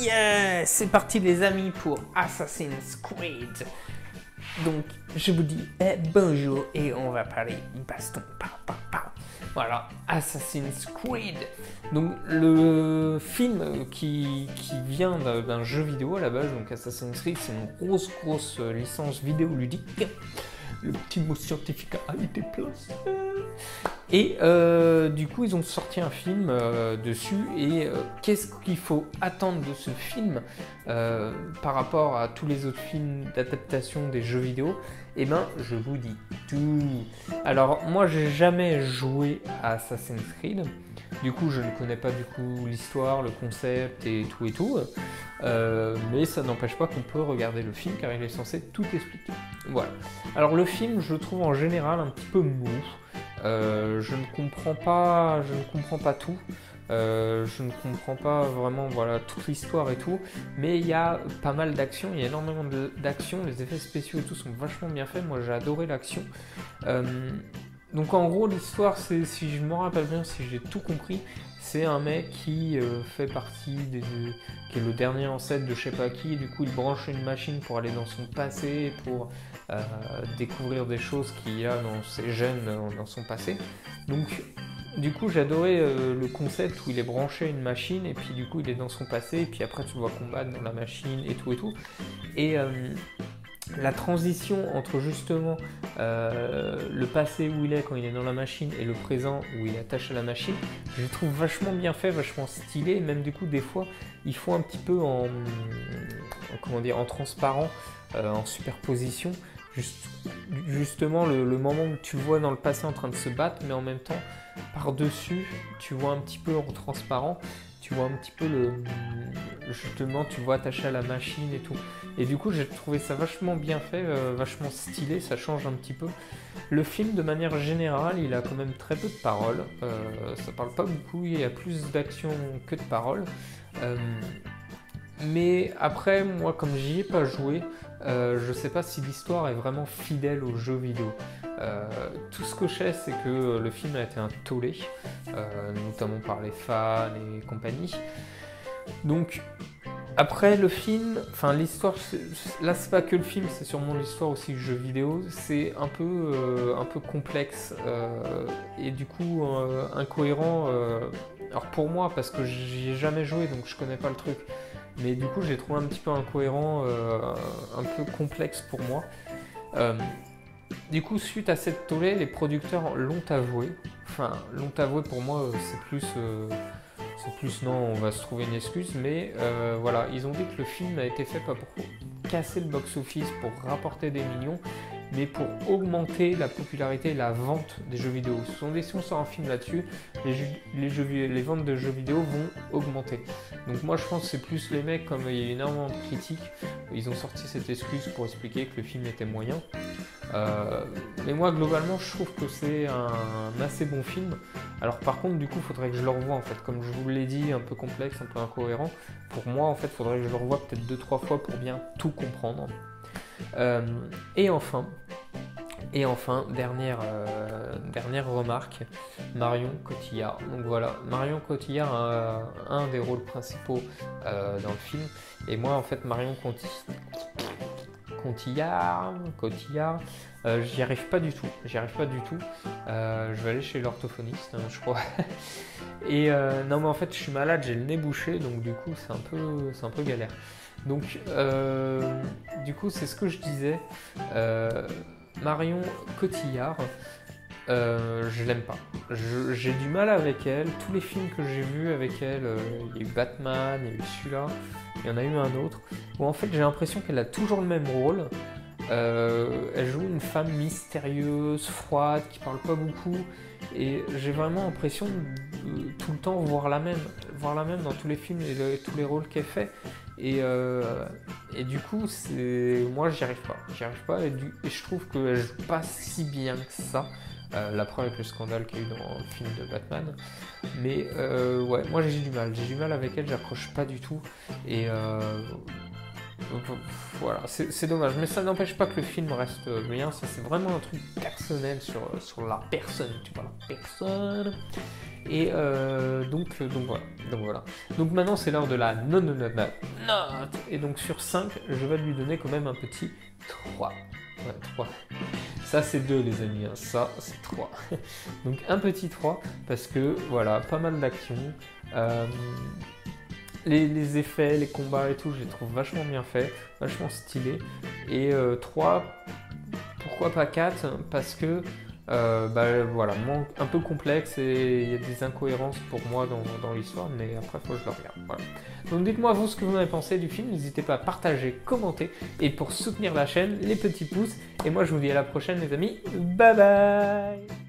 Yeah, c'est parti les amis pour Assassin's Creed. Donc je vous dis bonjour et on va parler baston. Voilà, Assassin's Creed. Donc le film qui vient d'un jeu vidéo à la base, donc Assassin's Creed, c'est une grosse licence vidéoludique. Le petit mot scientifique a été placé. Et du coup, ils ont sorti un film dessus. Et qu'est-ce qu'il faut attendre de ce film par rapport à tous les autres films d'adaptation des jeux vidéo? Eh ben, je vous dis tout. Alors, moi, j'ai jamais joué à Assassin's Creed. Du coup, je ne connais pas du coup l'histoire, le concept et tout. Mais ça n'empêche pas qu'on peut regarder le film car il est censé tout expliquer. Voilà. Alors le film, je le trouve en général un petit peu mou. Je ne comprends pas tout. Je ne comprends pas vraiment voilà, toute l'histoire et tout, mais il y a pas mal d'action, il y a énormément d'action, les effets spéciaux et tout sont vachement bien faits, moi j'ai adoré l'action. Donc en gros l'histoire, c'est, si je me rappelle bien, si j'ai tout compris, c'est un mec qui fait partie qui est le dernier ancêtre de je sais pas qui, et du coup il branche une machine pour aller dans son passé, pour découvrir des choses qu'il y a dans ses gènes, dans son passé. Donc du coup j'adorais le concept où il est branché à une machine et puis du coup il est dans son passé et puis après tu le vois combattre dans la machine et tout. Et la transition entre justement le passé où il est quand il est dans la machine et le présent où il est attaché à la machine, je le trouve vachement bien fait, vachement stylé, et même du coup des fois il faut un petit peu en transparent, en superposition, justement le moment où tu le vois dans le passé en train de se battre, mais en même temps par-dessus tu vois un petit peu en transparent, tu vois un petit peu justement tu vois attaché à la machine et tout. Et du coup j'ai trouvé ça vachement bien fait, vachement stylé, ça change un petit peu. Le film de manière générale il a quand même très peu de paroles, ça parle pas beaucoup, il y a plus d'action que de paroles. Mais après moi comme j'y ai pas joué, je sais pas si l'histoire est vraiment fidèle au jeu vidéo. Tout ce que je sais, c'est que le film a été un tollé, notamment par les fans et compagnie. Donc, après le film, enfin l'histoire, là c'est pas que le film, c'est sûrement l'histoire aussi du jeu vidéo, c'est un peu complexe et du coup incohérent. Alors pour moi, parce que j'y ai jamais joué, donc je connais pas le truc. Mais du coup, j'ai trouvé un petit peu incohérent, un peu complexe pour moi. Du coup, suite à cette tollée, les producteurs l'ont avoué. Enfin, l'ont avoué pour moi, c'est plus non, on va se trouver une excuse. Mais voilà, ils ont dit que le film a été fait pas pour casser le box-office, pour rapporter des millions, mais pour augmenter la popularité et la vente des jeux vidéo. Si on sort un film là-dessus, les ventes de jeux vidéo vont augmenter. Donc moi je pense que c'est plus les mecs, comme il y a eu énormément de critiques, ils ont sorti cette excuse pour expliquer que le film était moyen. Mais moi globalement je trouve que c'est un assez bon film. Alors par contre du coup il faudrait que je le revoie en fait, comme je vous l'ai dit, un peu complexe, un peu incohérent. Pour moi en fait il faudrait que je le revoie peut-être 2-3 fois pour bien tout comprendre. Et enfin, dernière remarque, Marion Cotillard. Donc voilà, Marion Cotillard a un des rôles principaux dans le film. Et moi, en fait, Marion Cotillard, j'y arrive pas du tout. Je vais aller chez l'orthophoniste, je crois. Et non, mais en fait, je suis malade, j'ai le nez bouché, donc du coup, c'est un peu galère. Donc, du coup, c'est ce que je disais. Marion Cotillard, je l'aime pas. J'ai du mal avec elle. Tous les films que j'ai vus avec elle, il y a eu Batman, il y a eu celui-là, il y en a eu un autre, où en fait j'ai l'impression qu'elle a toujours le même rôle. Elle joue une femme mystérieuse, froide, qui parle pas beaucoup, et j'ai vraiment l'impression de tout le temps voir la même dans tous les films et tous les rôles qu'elle fait. Et du coup, moi j'y arrive pas, et je trouve qu'elle joue pas si bien que ça. La preuve avec le scandale qu'il y a eu dans le film de Batman. Mais ouais, moi j'ai du mal avec elle, j'accroche pas du tout. Et Donc voilà, c'est dommage, mais ça n'empêche pas que le film reste bien. Ça, c'est vraiment un truc personnel sur la personne, tu vois, la personne. Et donc voilà. Donc maintenant, c'est l'heure de la note. Et donc sur 5, je vais lui donner quand même un petit 3. Ouais, 3. Ça, c'est 2, les amis. Hein. Ça, c'est 3. Donc un petit 3, parce que voilà, pas mal d'action. Les effets, les combats et tout, je les trouve vachement bien faits, vachement stylés. Et 3, pourquoi pas 4 ? Parce que, voilà, un peu complexe et il y a des incohérences pour moi dans l'histoire, mais après, il faut que je le regarde. Voilà. Donc dites-moi vous ce que vous en avez pensé du film, n'hésitez pas à partager, commenter, et pour soutenir la chaîne, les petits pouces. Et moi, je vous dis à la prochaine, les amis. Bye bye.